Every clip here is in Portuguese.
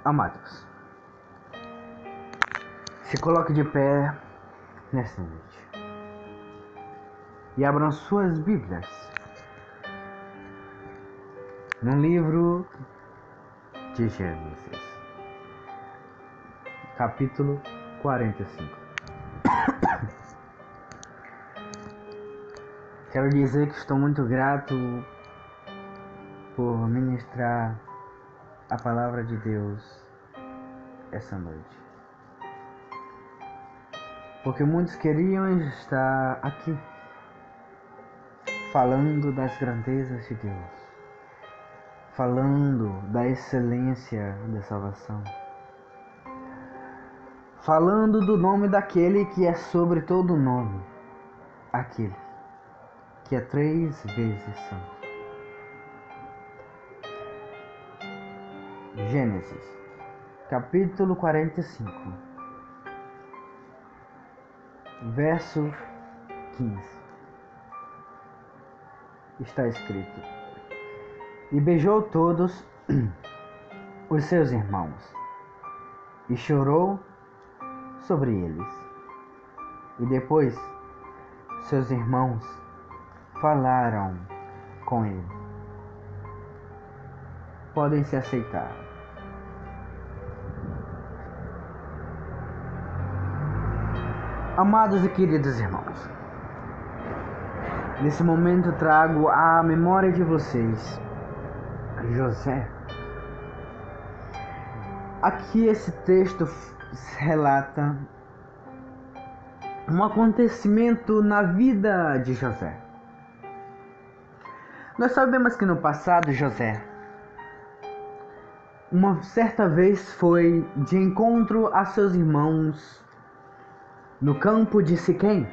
Amados, se coloque de pé nesta noite e abram suas Bíblias no livro de Gênesis, capítulo 45. Quero dizer que estou muito grato por ministrar a palavra de Deus essa noite, porque muitos queriam estar aqui falando das grandezas de Deus, falando da excelência da salvação, falando do nome daquele que é sobre todo nome, aquele que é 3 vezes santo. Gênesis, capítulo 45, verso 15. Está escrito: E beijou todos os seus irmãos, e chorou sobre eles. E depois seus irmãos falaram com ele. Podem se aceitar. Amados e queridos irmãos, nesse momento trago à memória de vocês José. Aqui esse texto relata um acontecimento na vida de José. Nós sabemos que no passado José, uma certa vez, foi de encontro a seus irmãos no campo de Siquém,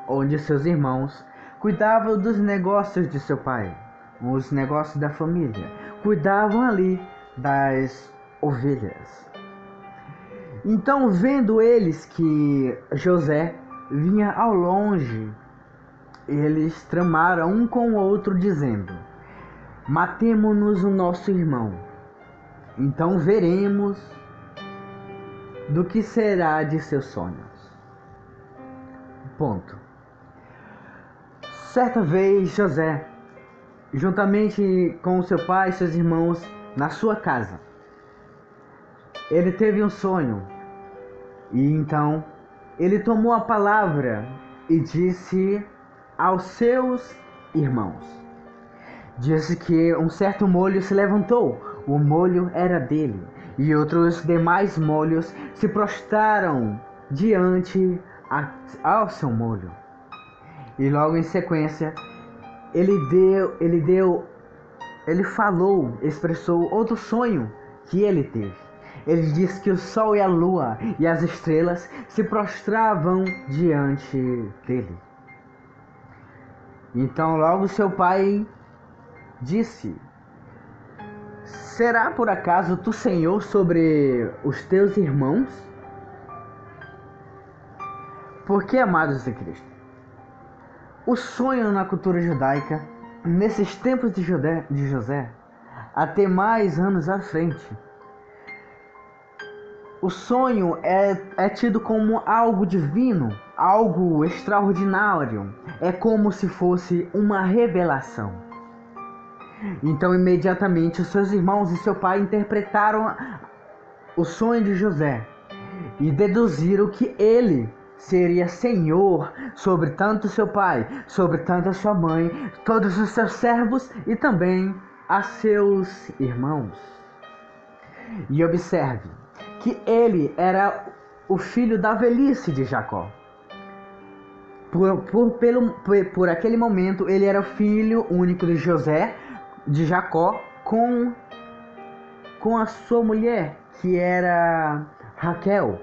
onde seus irmãos cuidavam dos negócios de seu pai, os negócios da família, cuidavam ali das ovelhas. Então, vendo eles que José vinha ao longe, eles tramaram um com o outro, dizendo: matemo-nos o nosso irmão, então veremos do que será de seus sonhos. Ponto. Certa vez José, juntamente com seu pai e seus irmãos, na sua casa, ele teve um sonho. E então ele tomou a palavra e disse aos seus irmãos, disse que um certo molho se levantou, o molho era dele, e outros demais molhos se prostraram diante ao seu molho. E logo em sequência expressou outro sonho que ele teve. Ele disse que o sol e a lua e as estrelas se prostravam diante dele. Então logo seu pai disse: será por acaso tu Senhor sobre os teus irmãos? Porque, amados de Cristo, o sonho na cultura judaica, nesses tempos de José, até mais anos à frente, o sonho é tido como algo divino, algo extraordinário. É como se fosse uma revelação. Então, imediatamente, os seus irmãos e seu pai interpretaram o sonho de José e deduziram que ele seria senhor sobre tanto seu pai, sobre tanto a sua mãe, todos os seus servos e também a seus irmãos. E observe que ele era o filho da velhice de Jacó. Por aquele momento, ele era o filho único de Jacó, com a sua mulher, que era Raquel.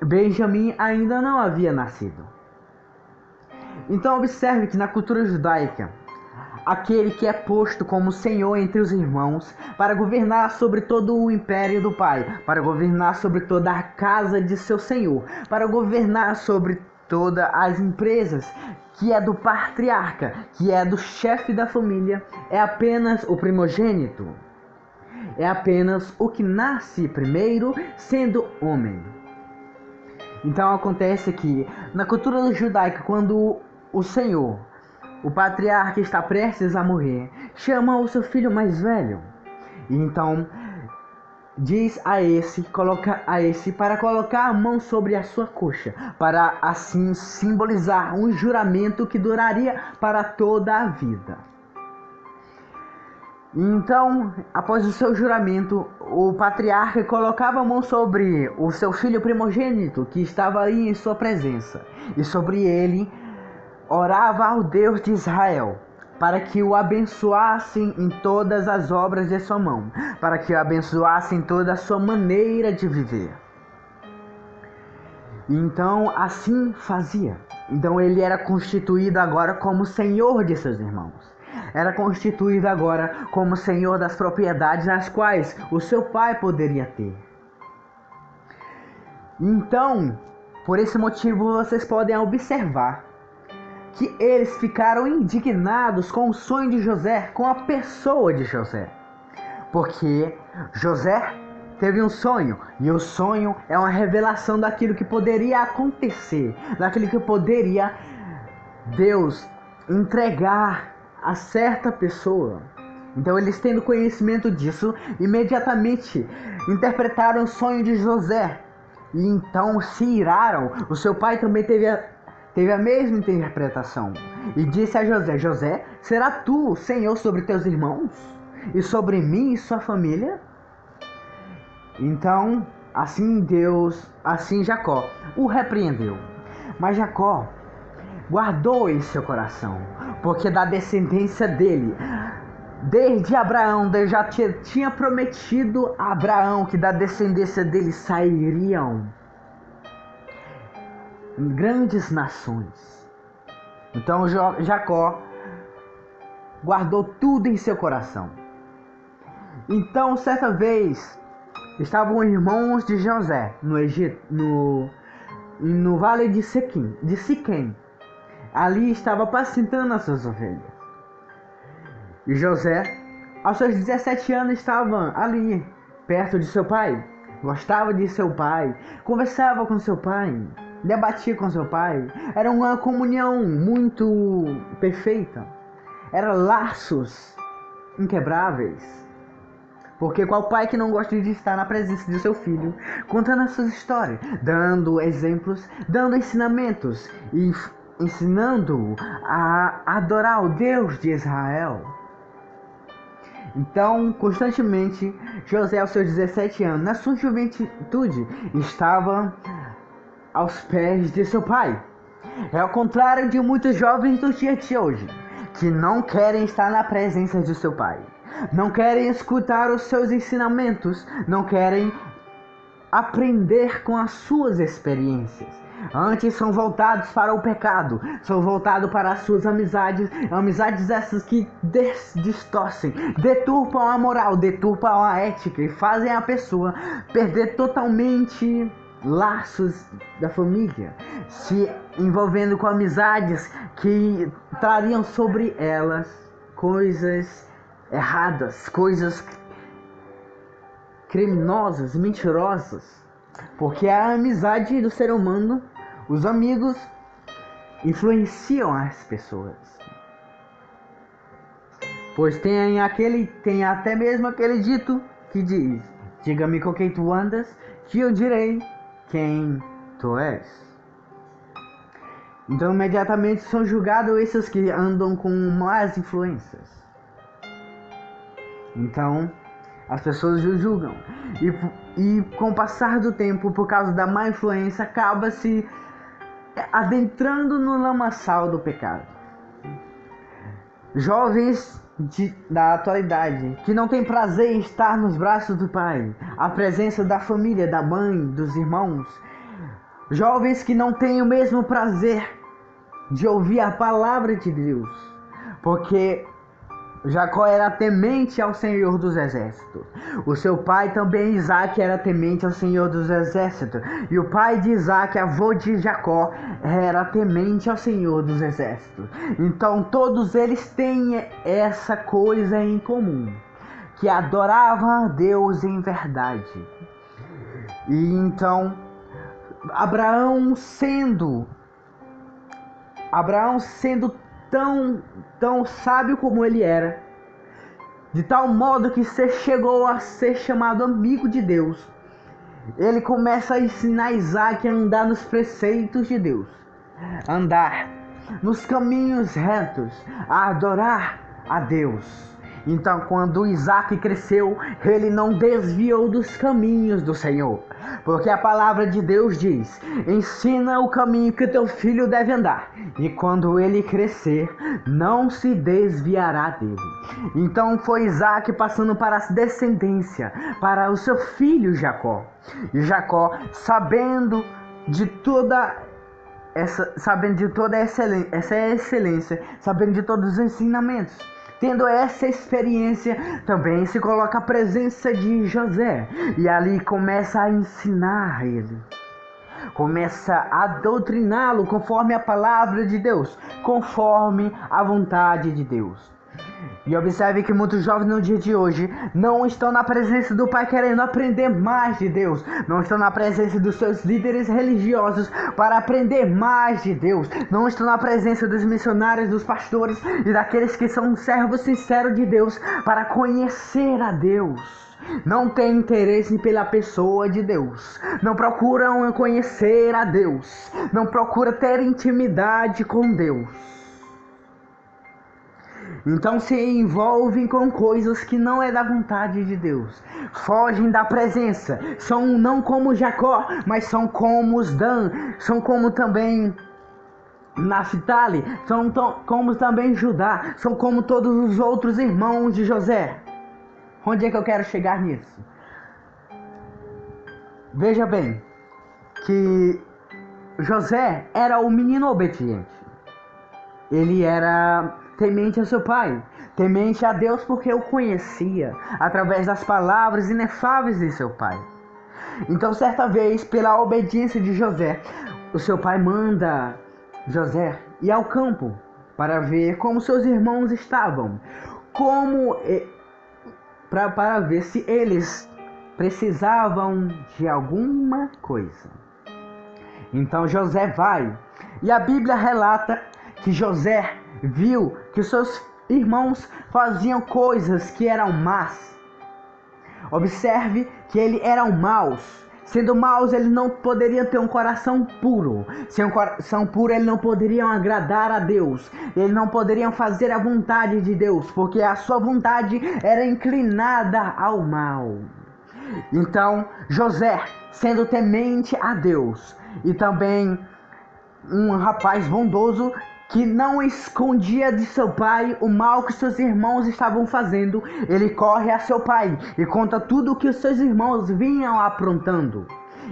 Benjamim ainda não havia nascido. Então observe que na cultura judaica, aquele que é posto como senhor entre os irmãos, para governar sobre todo o império do pai, para governar sobre toda a casa de seu senhor, para governar sobre todas as empresas, que é do patriarca, que é do chefe da família, é apenas o primogênito. É apenas o que nasce primeiro, sendo homem. Então acontece que na cultura judaica, quando o Senhor, o patriarca, está prestes a morrer, chama o seu filho mais velho. E então diz coloca a esse para colocar a mão sobre a sua coxa, para assim simbolizar um juramento que duraria para toda a vida. Então, após o seu juramento, o patriarca colocava a mão sobre o seu filho primogênito, que estava aí em sua presença, e sobre ele orava ao Deus de Israel, para que o abençoassem em todas as obras de sua mão, para que o abençoassem em toda a sua maneira de viver. Então, assim fazia. Então, ele era constituído agora como senhor de seus irmãos. Era constituído agora como senhor das propriedades as quais o seu pai poderia ter. Então, por esse motivo, vocês podem observar que eles ficaram indignados com o sonho de José, com a pessoa de José. Porque José teve um sonho, e o sonho é uma revelação daquilo que poderia acontecer, daquilo que poderia Deus entregar a certa pessoa. Então eles, tendo conhecimento disso, imediatamente interpretaram o sonho de José e então se iraram. O seu pai também teve a mesma interpretação e disse a José: José, será tu o senhor sobre teus irmãos e sobre mim e sua família? Então assim Jacó o repreendeu. Mas Jacó guardou em seu coração, porque da descendência dele, desde Abraão, Deus já tinha prometido a Abraão que da descendência dele sairiam grandes nações. Então Jacó guardou tudo em seu coração. Então, certa vez, estavam irmãos de José no Egito, no vale de Siquém. Ali estava apacentando as suas ovelhas. E José, aos seus 17 anos, estava ali, perto de seu pai. Gostava de seu pai, conversava com seu pai, debatia com seu pai. Era uma comunhão muito perfeita. Eram laços inquebráveis. Porque qual pai que não gosta de estar na presença de seu filho, contando as suas histórias, dando exemplos, dando ensinamentos e ensinando-o a adorar o Deus de Israel. Então, constantemente, José, aos seus 17 anos, na sua juventude, estava aos pés de seu pai. É ao contrário de muitos jovens do dia de hoje, que não querem estar na presença de seu pai, não querem escutar os seus ensinamentos, não querem aprender com as suas experiências. Antes são voltados para o pecado, são voltados para as suas amizades essas que distorcem, deturpam a moral, deturpam a ética e fazem a pessoa perder totalmente laços da família, se envolvendo com amizades que trariam sobre elas coisas erradas, coisas criminosas, mentirosas. Porque a amizade do ser humano, os amigos, influenciam as pessoas. Pois tem até mesmo aquele dito que diz: diga-me com quem tu andas, que eu direi quem tu és. Então imediatamente são julgados esses que andam com más influências. Então as pessoas o julgam. E com o passar do tempo, por causa da má influência, acaba se adentrando no lamaçal do pecado. Jovens da atualidade que não têm prazer em estar nos braços do pai, a presença da família, da mãe, dos irmãos. Jovens que não têm o mesmo prazer de ouvir a palavra de Deus, porque Jacó era temente ao Senhor dos Exércitos. O seu pai também, Isaac, era temente ao Senhor dos Exércitos. E o pai de Isaac, avô de Jacó, era temente ao Senhor dos Exércitos. Então todos eles têm essa coisa em comum, que adoravam a Deus em verdade. E então Abraão sendo tão sábio como ele era, de tal modo que chegou a ser chamado amigo de Deus, ele começa a ensinar Isaac a andar nos preceitos de Deus, andar nos caminhos retos, a adorar a Deus. Então, quando Isaac cresceu, ele não desviou dos caminhos do Senhor, porque a palavra de Deus diz: ensina o caminho que teu filho deve andar, e quando ele crescer, não se desviará dele. Então foi Isaac passando para a descendência, para o seu filho Jacó. E Jacó, sabendo de toda essa excelência, sabendo de todos os ensinamentos, tendo essa experiência, também se coloca a presença de José, e ali começa a ensinar ele, começa a doutriná-lo conforme a palavra de Deus, conforme a vontade de Deus. E observe que muitos jovens no dia de hoje não estão na presença do Pai querendo aprender mais de Deus. Não estão na presença dos seus líderes religiosos para aprender mais de Deus. Não estão na presença dos missionários, dos pastores e daqueles que são servos sinceros de Deus para conhecer a Deus. Não têm interesse pela pessoa de Deus. Não procuram conhecer a Deus. Não procuram ter intimidade com Deus. Então se envolvem com coisas que não é da vontade de Deus. Fogem da presença. São não como Jacó, mas são como os Dan. São como também Naphtali. São como também Judá. São como todos os outros irmãos de José. Onde é que eu quero chegar nisso? Veja bem, que José era o menino obediente. Ele era temente a seu pai, temente a Deus, porque o conhecia através das palavras inefáveis de seu pai. Então, certa vez, pela obediência de José, o seu pai manda José ir ao campo para ver como seus irmãos estavam, para ver se eles precisavam de alguma coisa. Então José vai, e a Bíblia relata que José viu que seus irmãos faziam coisas que eram más. Observe que eles eram maus. Sendo maus, eles não poderiam ter um coração puro. Sem um coração puro, eles não poderiam agradar a Deus. Eles não poderiam fazer a vontade de Deus, porque a sua vontade era inclinada ao mal. Então, José, sendo temente a Deus, e também um rapaz bondoso, que não escondia de seu pai o mal que seus irmãos estavam fazendo, ele corre a seu pai e conta tudo o que os seus irmãos vinham aprontando.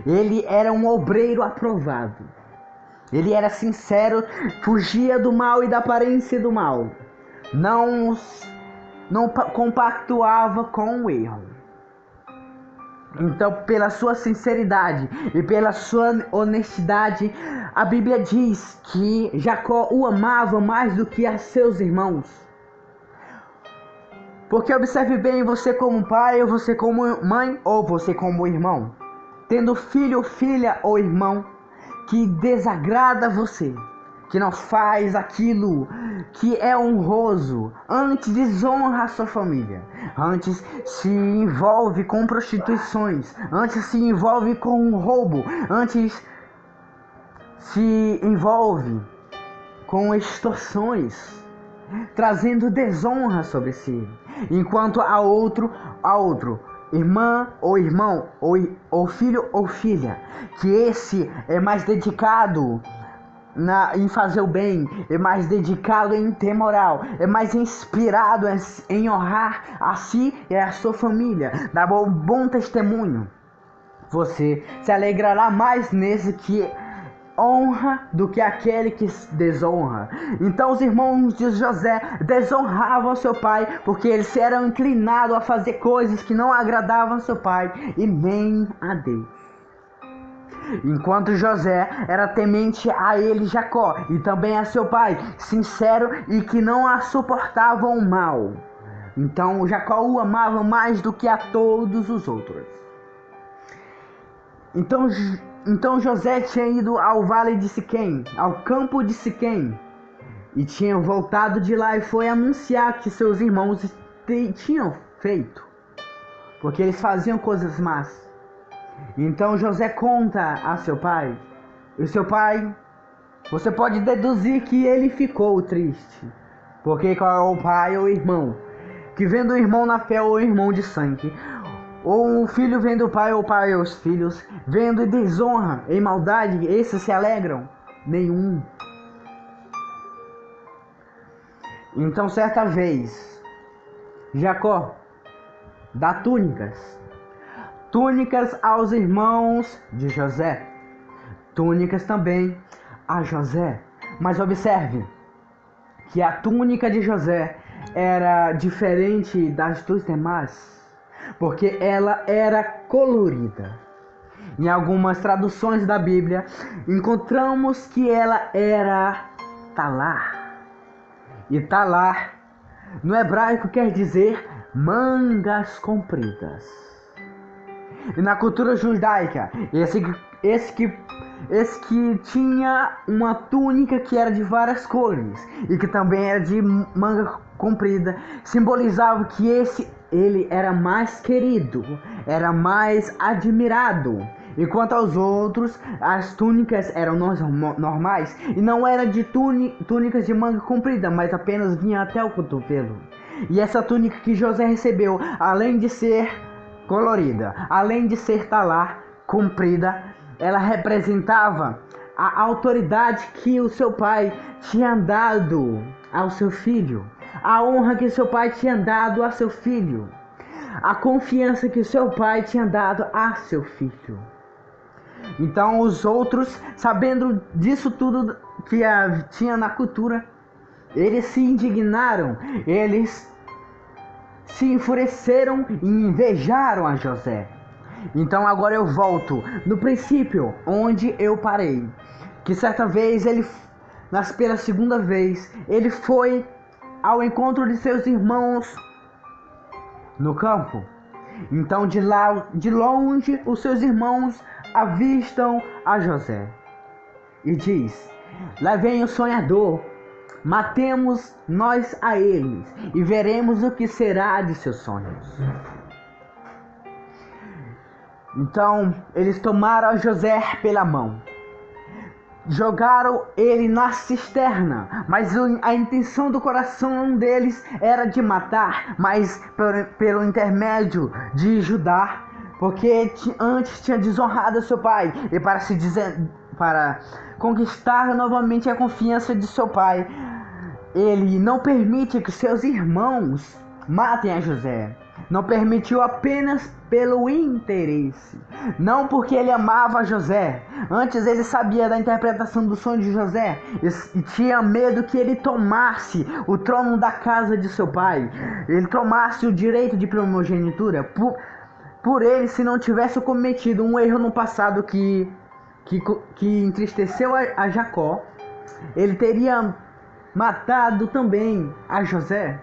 Ele era um obreiro aprovado. Ele era sincero, fugia do mal e da aparência do mal. Não compactuava com o erro. Então, pela sua sinceridade e pela sua honestidade, a Bíblia diz que Jacó o amava mais do que a seus irmãos. Porque observe bem, você como pai, ou você como mãe, ou você como irmão, tendo filho, filha ou irmão que desagrada você, que não faz aquilo que é honroso, antes desonra a sua família, antes se envolve com prostituições, antes se envolve com roubo, antes se envolve com extorsões, trazendo desonra sobre si, enquanto a outro, irmã ou irmão, ou filho ou filha, que esse é mais dedicado em fazer o bem, é mais dedicado em ter moral, é mais inspirado em honrar a si e a sua família, dar bom testemunho. Você se alegrará mais nesse honra do que aquele que desonra. Então os irmãos de José desonravam seu pai, porque eles eram inclinados a fazer coisas que não agradavam seu pai e nem a Deus. Enquanto José era temente a ele, Jacó, e também a seu pai, sincero e que não a suportavam o mal. Então Jacó o amava mais do que a todos os outros. Então José tinha ido ao vale de Siquém, ao campo de Siquém, e tinha voltado de lá e foi anunciar que seus irmãos tinham feito, porque eles faziam coisas más. Então José conta a seu pai, e seu pai, você pode deduzir que ele ficou triste, porque qual é o pai ou o irmão? Que vendo o irmão na fé ou o irmão de sangue, ou o filho vendo o pai ou o pai os filhos, vendo e desonra em maldade, esses se alegram? Nenhum. Então certa vez, Jacó dá túnicas aos irmãos de José, túnicas também a José. Mas observe que a túnica de José era diferente das dos demais, porque ela era colorida. Em algumas traduções da Bíblia, encontramos que ela era talar. E talar, no hebraico, quer dizer mangas compridas. E na cultura judaica, esse que tinha uma túnica que era de várias cores e que também era de manga comprida, simbolizava que ele era mais querido, era mais admirado. Enquanto aos outros, as túnicas eram normais e não era de túnicas de manga comprida, mas apenas vinha até o cotovelo. E essa túnica que José recebeu, além de ser colorida, além de ser talar, comprida, ela representava a autoridade que o seu pai tinha dado ao seu filho, a honra que seu pai tinha dado a seu filho, a confiança que seu pai tinha dado a seu filho. Então os outros, sabendo disso tudo que tinha na cultura, eles se indignaram, eles se enfureceram e invejaram a José. Então agora eu volto no princípio, onde eu parei. Que certa vez pela segunda vez, ele foi ao encontro de seus irmãos no campo. Então de longe, os seus irmãos avistam a José e diz: lá vem o sonhador, matemos nós a eles e veremos o que será de seus sonhos. Então eles tomaram a José pela mão, jogaram ele na cisterna, mas a intenção do coração deles era de matar, mas pelo intermédio de Judá, porque antes tinha desonrado seu pai, e para conquistar novamente a confiança de seu pai, ele não permite que seus irmãos matem a José. Não permitiu apenas pelo interesse, não porque ele amava José. Antes ele sabia da interpretação do sonho de José e tinha medo que ele tomasse o trono da casa de seu pai, ele tomasse o direito de primogenitura por ele, se não tivesse cometido um erro no passado que entristeceu a Jacó, ele teria matado também a José.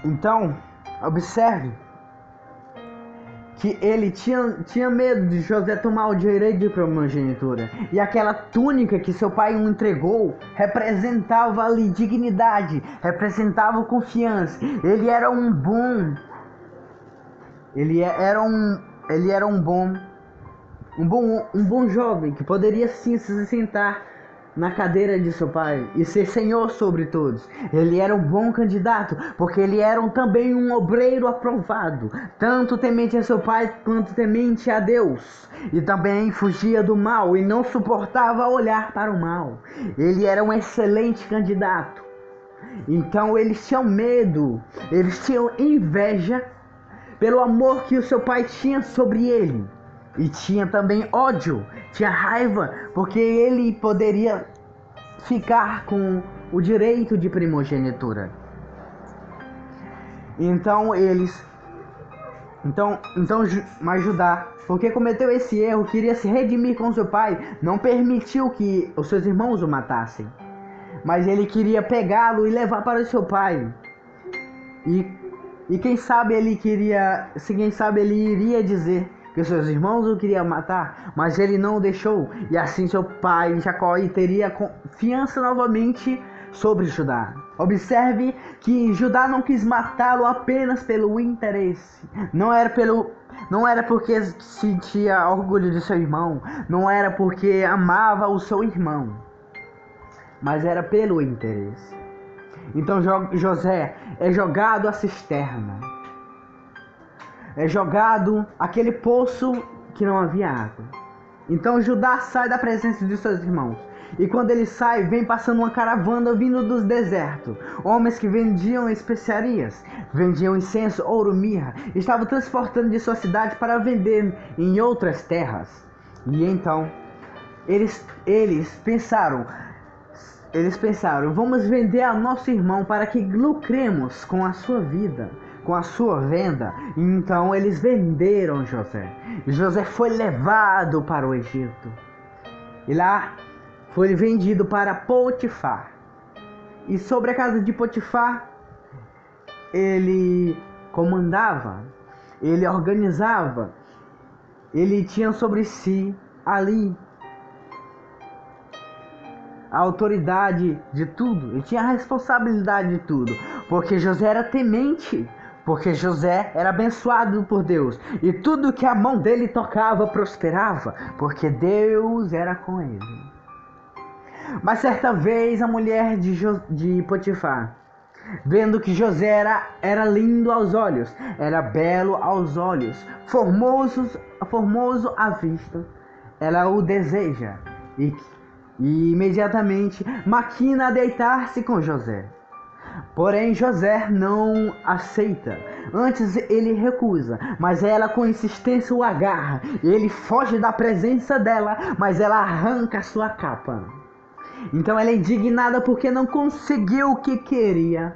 Então, observe que ele tinha medo de José tomar o direito de primogenitura. E aquela túnica que seu pai o entregou representava ali dignidade, representava confiança. Ele era um bom jovem que poderia sim se sentar na cadeira de seu pai e ser senhor sobre todos. Ele era um bom candidato, porque ele era também um obreiro aprovado, tanto temente a seu pai quanto temente a Deus, e também fugia do mal e não suportava olhar para o mal. Ele era um excelente candidato. Então eles tinham medo, eles tinham inveja pelo amor que o seu pai tinha sobre ele. E tinha também ódio, tinha raiva, porque ele poderia ficar com o direito de primogenitura. Mas Judá, porque cometeu esse erro, queria se redimir com seu pai, não permitiu que os seus irmãos o matassem. Mas ele queria pegá-lo e levar para o seu pai. E quem sabe ele iria dizer que os seus irmãos o queriam matar, mas ele não o deixou. E assim seu pai Jacó teria confiança novamente sobre Judá. Observe que Judá não quis matá-lo apenas pelo interesse. Não era porque sentia orgulho de seu irmão, não era porque amava o seu irmão, mas era pelo interesse. Então José é jogado à cisterna, é jogado àquele poço que não havia água. Então Judá sai da presença de seus irmãos. E quando ele sai, vem passando uma caravana vindo dos desertos. Homens que vendiam especiarias, vendiam incenso, ouro, mirra, estavam transportando de sua cidade para vender em outras terras. E então eles pensaram, vamos vender a nosso irmão para que lucremos com a sua vida, com a sua venda. E então eles venderam José. E José foi levado para o Egito. E lá foi vendido para Potifar. E sobre a casa de Potifar, ele comandava, ele organizava, ele tinha sobre si ali a autoridade de tudo, ele tinha a responsabilidade de tudo, porque José era temente, porque José era abençoado por Deus, e tudo que a mão dele tocava prosperava, porque Deus era com ele. Mas certa vez a mulher de Potifar, vendo que José era lindo aos olhos, era belo aos olhos, formoso à vista, ela o deseja e imediatamente maquina a deitar-se com José. Porém José não aceita, antes ele recusa, mas ela com insistência o agarra, e ele foge da presença dela, mas ela arranca sua capa. Então ela é indignada porque não conseguiu o que queria.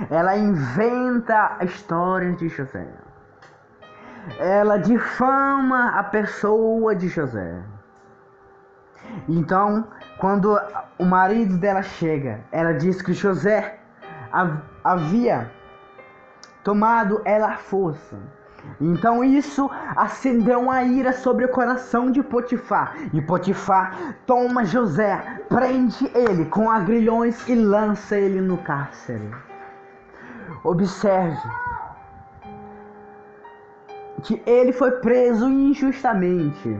Ela inventa histórias de José. Ela difama a pessoa de José. Então, quando o marido dela chega, ela diz que José havia tomado ela à força. Então isso acendeu uma ira sobre o coração de Potifar. E Potifar toma José, prende ele com agrilhões e lança ele no cárcere. Observe que ele foi preso injustamente.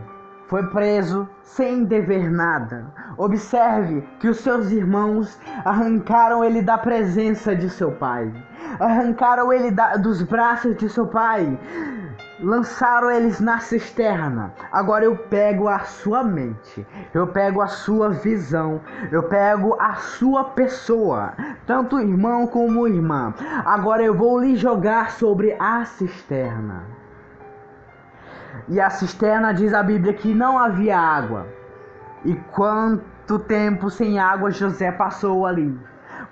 Foi preso sem dever nada. Observe que os seus irmãos arrancaram ele da presença de seu pai. Arrancaram ele dos braços de seu pai. Lançaram eles na cisterna. Agora eu pego a sua mente. Eu pego a sua visão. Eu pego a sua pessoa. Tanto irmão como irmã. Agora eu vou lhe jogar sobre a cisterna. E a cisterna, diz a Bíblia, que não havia água. E quanto tempo sem água José passou ali,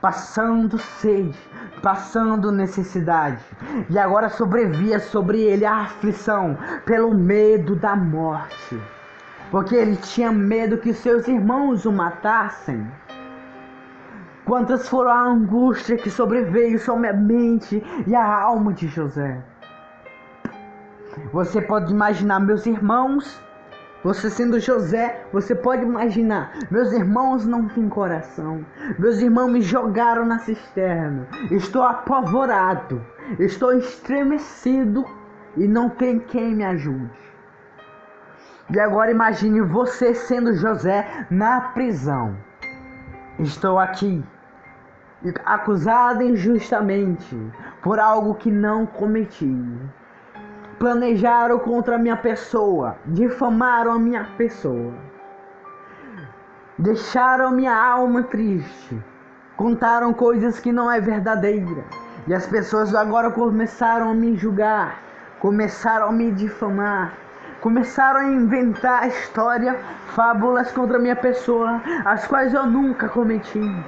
passando sede, passando necessidade. E agora sobrevia sobre ele a aflição pelo medo da morte, porque ele tinha medo que seus irmãos o matassem. Quantas foram a angústia que sobreveio sobre a mente e a alma de José. Você pode imaginar, meus irmãos, você sendo José, você pode imaginar, meus irmãos não têm coração, meus irmãos me jogaram na cisterna, estou apavorado, estou estremecido e não tem quem me ajude. E agora imagine você sendo José na prisão. Estou aqui, acusado injustamente por algo que não cometi. Planejaram contra a minha pessoa, difamaram a minha pessoa, deixaram minha alma triste, contaram coisas que não é verdadeira, e as pessoas agora começaram a me julgar, começaram a me difamar, começaram a inventar história, fábulas contra minha pessoa, as quais eu nunca cometi.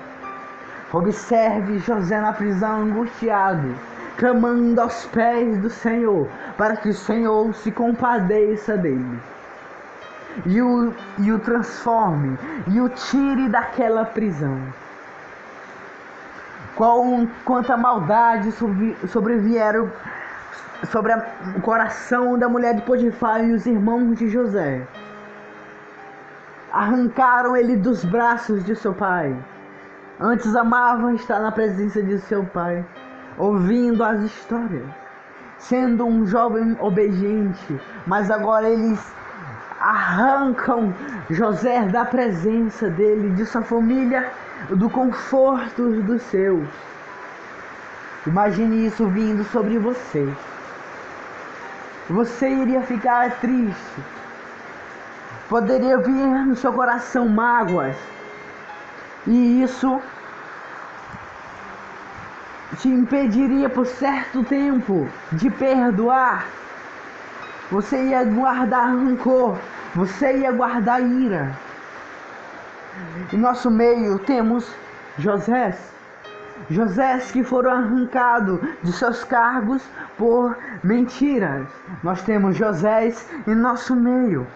Observe José na prisão angustiado, clamando aos pés do Senhor, para que o Senhor se compadeça dele e o transforme e o tire daquela prisão. Quanta maldade sobrevieram sobre o coração da mulher de Potifar e os irmãos de José. Arrancaram ele dos braços de seu pai. Antes amavam estar na presença de seu pai, ouvindo as histórias, sendo um jovem obediente, mas agora eles arrancam José da presença dele, de sua família, do conforto dos seus. Imagine isso vindo sobre você. Você iria ficar triste. Poderia vir no seu coração mágoas. E isso te impediria por certo tempo de perdoar. Você ia guardar rancor. Você ia guardar ira. Em nosso meio temos Josés que foram arrancados de seus cargos por mentiras. Nós temos Josés em nosso meio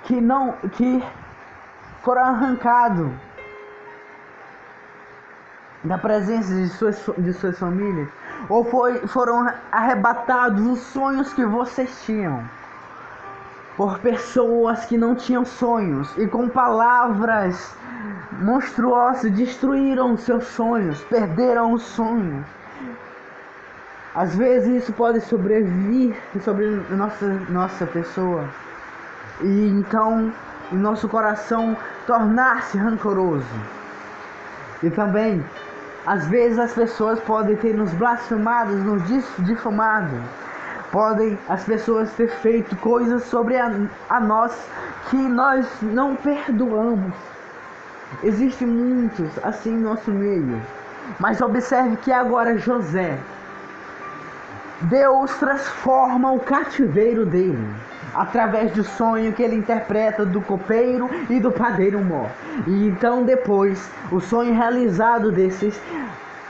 que foram arrancados da presença de suas famílias, ou foram arrebatados os sonhos que vocês tinham por pessoas que não tinham sonhos, e com palavras monstruosas destruíram seus sonhos, perderam os sonhos. Às vezes isso pode sobreviver sobre nossa pessoa, e então em nosso coração tornar-se rancoroso. E também às vezes as pessoas podem ter nos blasfemado, nos difamado. Podem as pessoas ter feito coisas sobre a nós que nós não perdoamos. Existem muitos assim em nosso meio. Mas observe que agora José, Deus transforma o cativeiro dele através do sonho que ele interpreta do copeiro e do padeiro-mor. E então depois, o sonho realizado desses,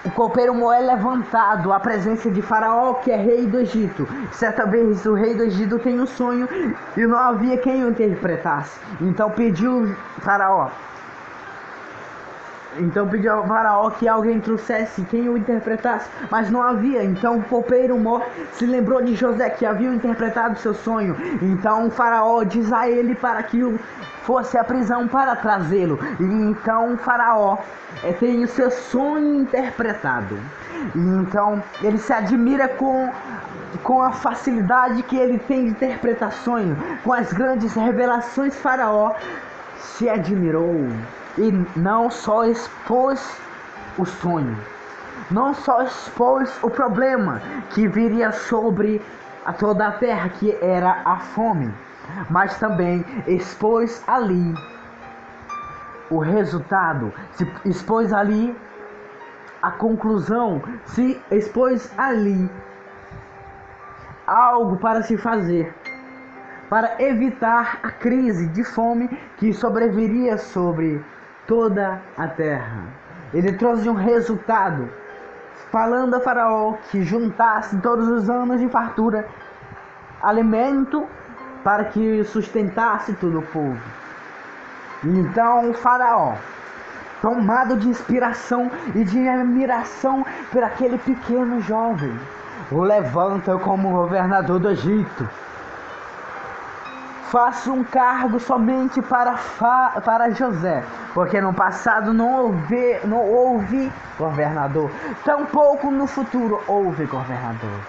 o copeiro-mor é levantado à presença de Faraó, que é rei do Egito. Certa vez o rei do Egito tem um sonho e não havia quem o interpretasse. Então pediu ao Faraó que alguém trouxesse quem o interpretasse, mas não havia. Então o copeiro-mor se lembrou de José, que havia interpretado seu sonho. Então o Faraó diz a ele para que fosse à prisão para trazê-lo. E então o Faraó tem o seu sonho interpretado. E então ele se admira com a facilidade que ele tem de interpretar sonho, com as grandes revelações. Faraó se admirou. E não só expôs o sonho, não só expôs o problema que viria sobre toda a terra, que era a fome, mas também expôs ali o resultado, se expôs ali a conclusão, se expôs ali algo para se fazer, para evitar a crise de fome que sobreviria sobre toda a terra. Ele trouxe um resultado, falando a Faraó que juntasse todos os anos de fartura alimento para que sustentasse todo o povo. Então o Faraó, tomado de inspiração e de admiração por aquele pequeno jovem, o levanta como governador do Egito. Faça um cargo somente para José, porque no passado não houve governador, tampouco no futuro houve governador.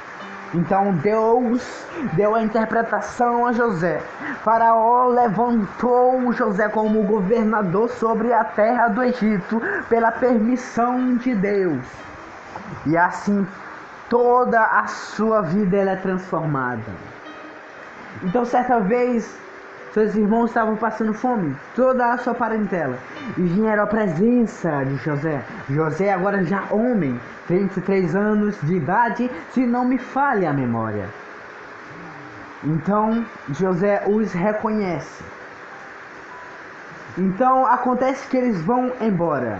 Então Deus deu a interpretação a José. Faraó levantou José como governador sobre a terra do Egito pela permissão de Deus. E assim toda a sua vida ela é transformada. Então certa vez seus irmãos estavam passando fome, toda a sua parentela, e vieram à presença de José. José agora já homem, 23 anos de idade, se não me falha a memória. Então José os reconhece. Então acontece que eles vão embora.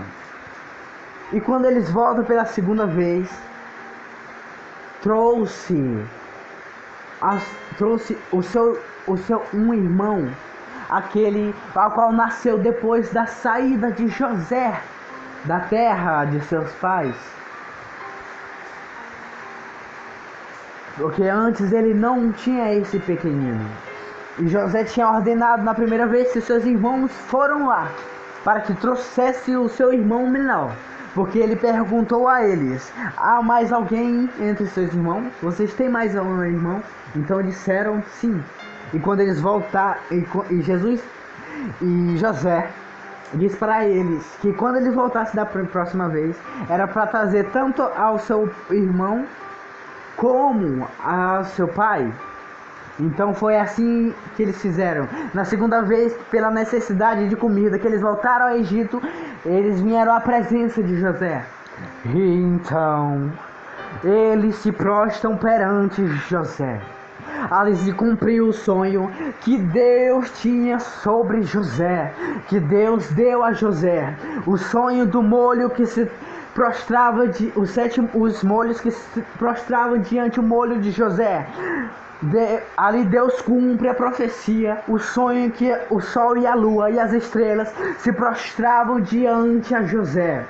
E quando eles voltam pela segunda vez, trouxe o seu um irmão, aquele ao qual nasceu depois da saída de José da terra de seus pais. Porque antes ele não tinha esse pequenino. E José tinha ordenado na primeira vez que seus irmãos foram lá para que trouxesse o seu irmão menor. Porque ele perguntou a eles: há mais alguém entre seus irmãos? Vocês têm mais um irmão? Então disseram sim. E quando eles voltaram, e José disse para eles que quando eles voltassem da próxima vez, era para trazer tanto ao seu irmão como ao seu pai. Então foi assim que eles fizeram. Na segunda vez, pela necessidade de comida que eles voltaram ao Egito, eles vieram à presença de José. E então eles se prostram perante José. Ali se cumpriu o sonho que Deus tinha sobre José, que Deus deu a José. O sonho do molho que se prostrava os molhos que se prostravam diante do molho de José. Ali Deus cumpre a profecia, o sonho que o sol e a lua e as estrelas se prostravam diante a José.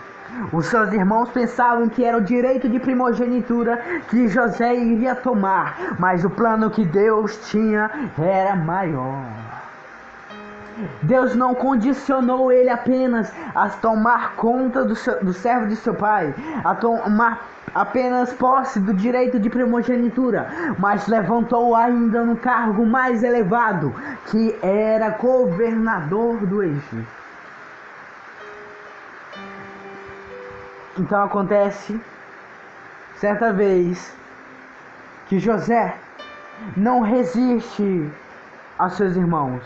Os seus irmãos pensavam que era o direito de primogenitura que José iria tomar, mas o plano que Deus tinha era maior. Deus não condicionou ele apenas a tomar conta do servo de seu pai, a tomar apenas posse do direito de primogenitura, mas levantou ainda no cargo mais elevado, que era governador do Egito. Então acontece, certa vez, que José não resiste aos seus irmãos.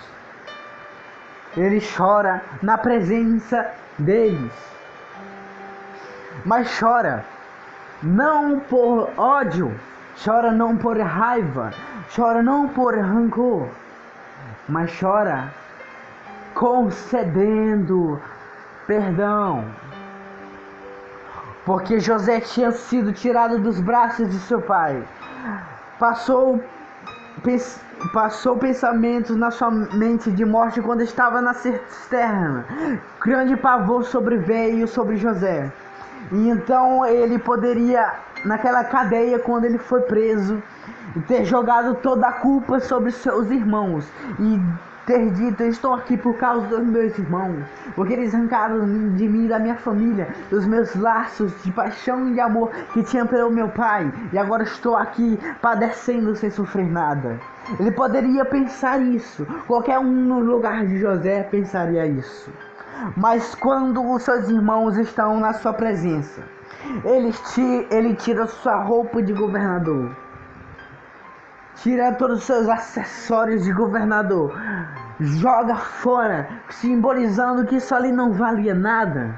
Ele chora na presença deles, mas chora não por ódio, chora não por raiva, chora não por rancor, mas chora concedendo perdão. Porque José tinha sido tirado dos braços de seu pai. Passou pensamentos na sua mente de morte quando estava na cisterna. Grande pavor sobreveio sobre José. E então ele poderia, naquela cadeia, quando ele foi preso, ter jogado toda a culpa sobre seus irmãos e ter dito: estou aqui por causa dos meus irmãos, porque eles arrancaram de mim e da minha família os meus laços de paixão e de amor que tinha pelo meu pai, e agora estou aqui padecendo sem sofrer nada. Ele poderia pensar isso, qualquer um no lugar de José pensaria isso. Mas quando os seus irmãos estão na sua presença, ele tira sua roupa de governador, tira todos os seus acessórios de governador, joga fora, simbolizando que isso ali não valia nada.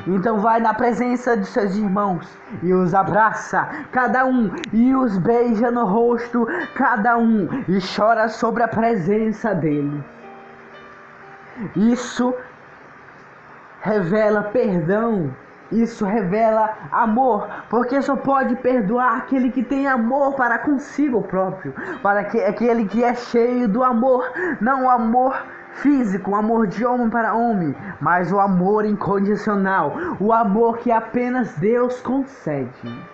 Então vai na presença de seus irmãos e os abraça, cada um, e os beija no rosto, cada um, e chora sobre a presença dele. Isso revela perdão. Isso revela amor, porque só pode perdoar aquele que tem amor para consigo próprio, para aquele que é cheio do amor, não o amor físico, o amor de homem para homem, mas o amor incondicional, o amor que apenas Deus concede.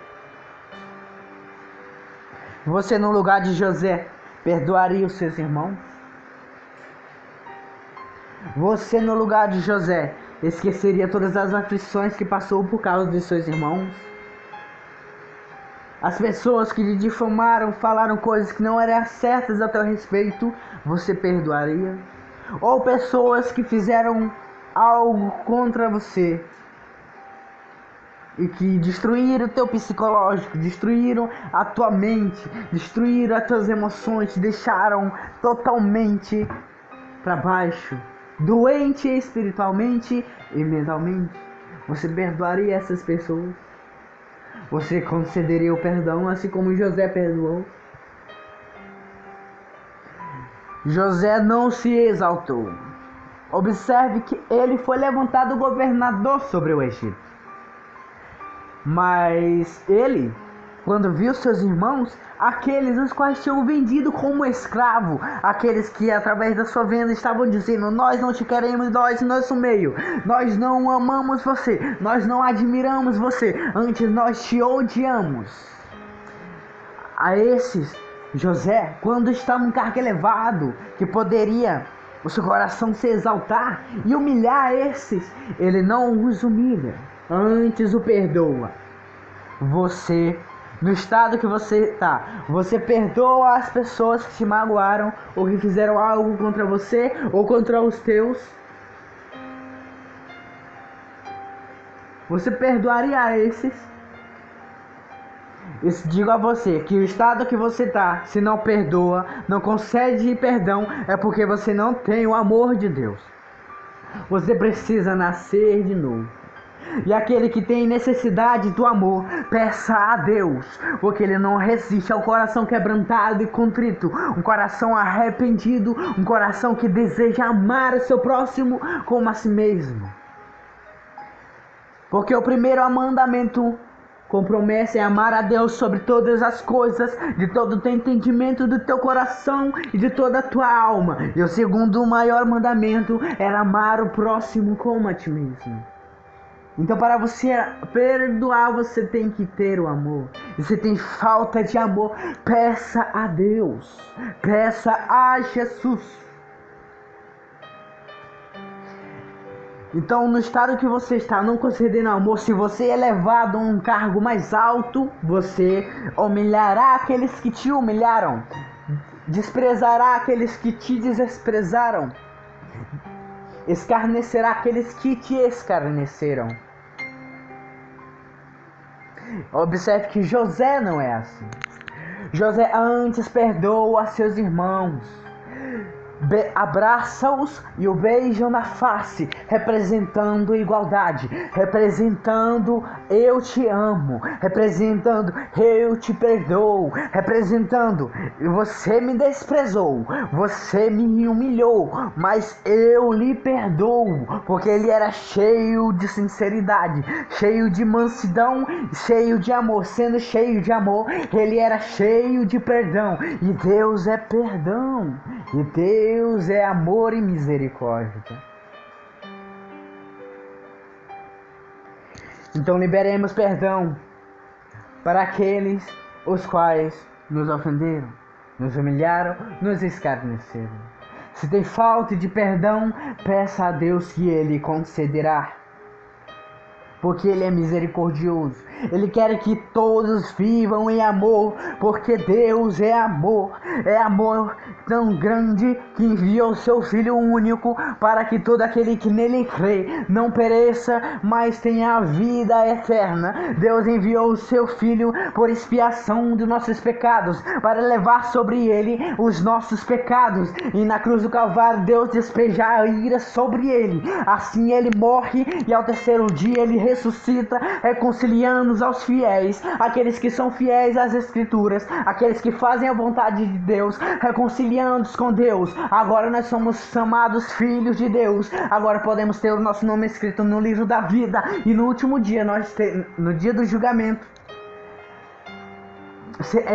Você, no lugar de José, perdoaria os seus irmãos? Você, no lugar de José, esqueceria todas as aflições que passou por causa de seus irmãos? As pessoas que lhe difamaram, falaram coisas que não eram certas a teu respeito, você perdoaria? Ou pessoas que fizeram algo contra você e que destruíram o teu psicológico, destruíram a tua mente, destruíram as tuas emoções, te deixaram totalmente para baixo, doente espiritualmente e mentalmente, você perdoaria essas pessoas? Você concederia o perdão assim como José perdoou? José não se exaltou. Observe que ele foi levantado governador sobre o Egito. Mas ele, quando viu seus irmãos, aqueles os quais tinham vendido como escravo, aqueles que através da sua venda estavam dizendo: nós não te queremos, nós nosso meio, nós não amamos você, nós não admiramos você, antes nós te odiamos. A esses, José, quando está num cargo elevado, que poderia o seu coração se exaltar e humilhar esses, ele não os humilha, antes o perdoa. Você, no estado que você está, você perdoa as pessoas que te magoaram ou que fizeram algo contra você ou contra os teus? Você perdoaria esses? Eu digo a você que o estado que você está, se não perdoa, não concede perdão, é porque você não tem o amor de Deus. Você precisa nascer de novo. E aquele que tem necessidade do amor, peça a Deus, porque Ele não resiste ao coração quebrantado e contrito, um coração arrependido, um coração que deseja amar o seu próximo como a si mesmo. Porque o primeiro mandamento com promessa é amar a Deus sobre todas as coisas, de todo o teu entendimento, do teu coração e de toda a tua alma. E o segundo maior mandamento era amar o próximo como a ti mesmo. Então, para você perdoar, você tem que ter o amor. E se tem falta de amor, peça a Deus, peça a Jesus. Então, no estado que você está, não concedendo amor, se você é levado a um cargo mais alto, você humilhará aqueles que te humilharam, desprezará aqueles que te desprezaram, escarnecerá aqueles que te escarneceram. Observe que José não é assim. José antes perdoa seus irmãos, abraça-os e o beijam na face, representando igualdade, representando eu te amo, representando eu te perdoo, representando você me desprezou, você me humilhou, mas eu lhe perdoo, porque ele era cheio de sinceridade, cheio de mansidão, cheio de amor. Sendo cheio de amor, ele era cheio de perdão, e Deus é perdão, e Deus é amor e misericórdia. Então liberemos perdão para aqueles os quais nos ofenderam, nos humilharam, nos escarneceram. Se tem falta de perdão, peça a Deus que Ele concederá, porque Ele é misericordioso. Ele quer que todos vivam em amor, porque Deus é amor tão grande que enviou seu Filho único para que todo aquele que nele crê não pereça, mas tenha a vida eterna. Deus enviou o seu Filho por expiação dos nossos pecados, para levar sobre ele os nossos pecados, e na cruz do Calvário Deus despeja a ira sobre ele. Assim ele morre e ao terceiro dia ele ressuscita, reconciliando aos fiéis, aqueles que são fiéis às Escrituras, aqueles que fazem a vontade de Deus, reconciliando-os com Deus. Agora nós somos chamados filhos de Deus, agora podemos ter o nosso nome escrito no livro da vida, e no último dia, no dia do julgamento,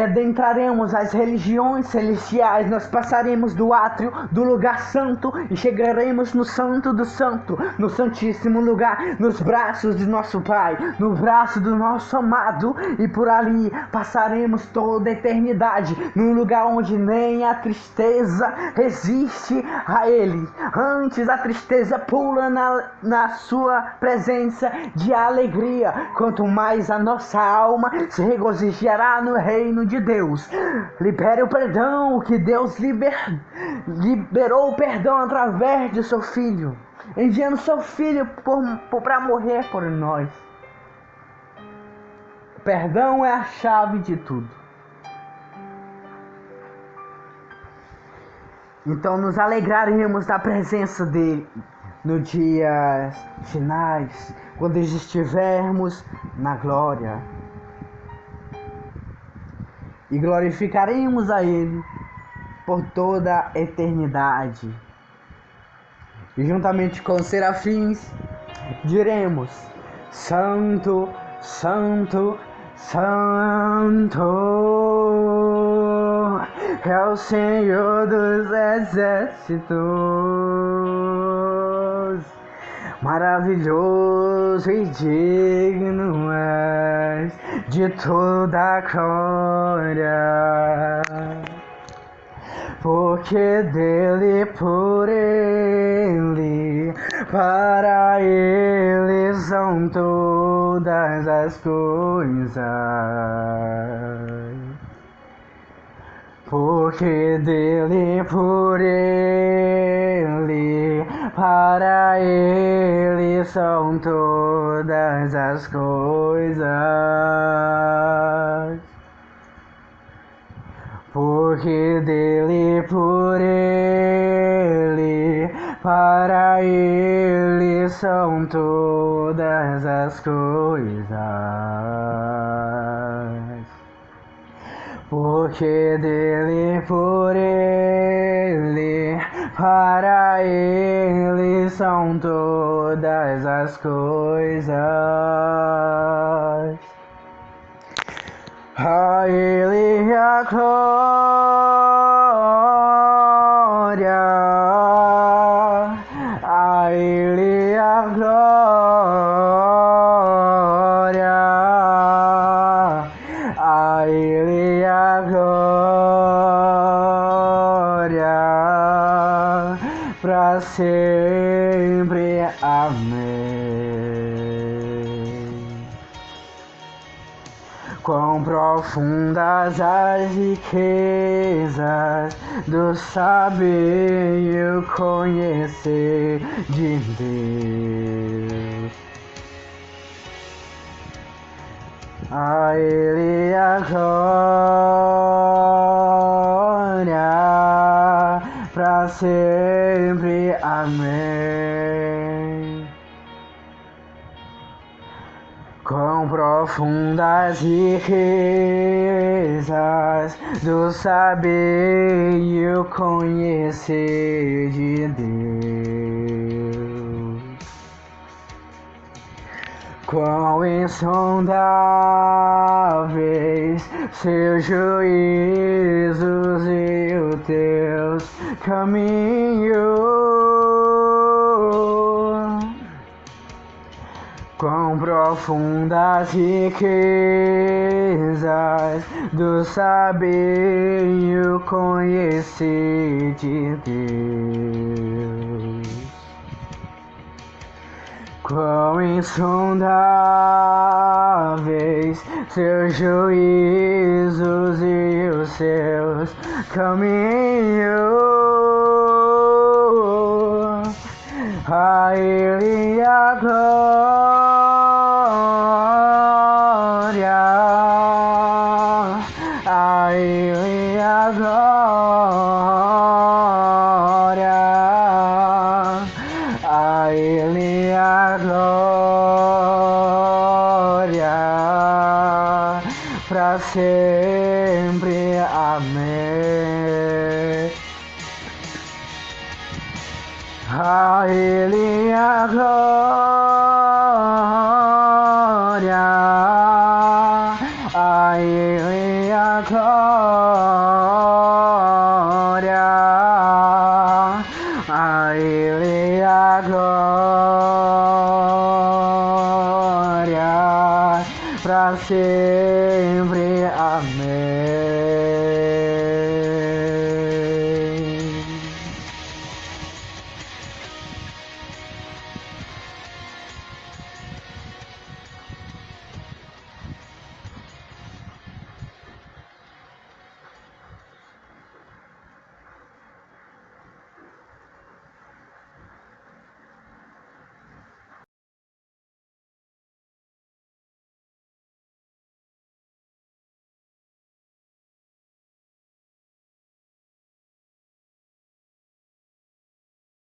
adentraremos as religiões celestiais, nós passaremos do átrio, do lugar santo, e chegaremos no santo do santo, no santíssimo lugar, nos braços de nosso Pai, no braço do nosso amado, e por ali passaremos toda a eternidade, num lugar onde nem a tristeza resiste a Ele. Antes a tristeza pula na sua presença de alegria, quanto mais a nossa alma se regozijará no reino de Deus. Libere o perdão, que Deus liberou o perdão através de seu Filho, enviando seu Filho para morrer por nós. O perdão é a chave de tudo. Então nos alegraremos da presença dele nos dias finais, quando estivermos na glória, e glorificaremos a Ele por toda a eternidade. E juntamente com os serafins diremos: Santo, Santo, Santo é o Senhor dos exércitos, maravilhoso e digno és de toda a glória, porque dele, por ele, para ele são todas as coisas. Porque dele, por ele, para ele são todas as coisas. Porque dele, por ele, para ele são todas as coisas. Porque dele, por ele, para ele são todas as coisas. A ele a glória, a ele a glória, a ele a glória, para sempre. Amém. Quão profundas as riquezas do saber e o conhecer de Deus. A ele a glória, para sempre. Amém. Quão profundas riquezas do saber e o conhecer de Deus. Quão insondáveis seus juízos e os teus caminhos. Quão profundas riquezas do saber e o conhecer de Deus. Quão insondáveis seus juízos e os seus caminhos. A ele a glória, a ele a glória, a ele a glória, para sempre. Amém. A ele a glória, a ele a glória, a ele a glória, para sempre. Amém.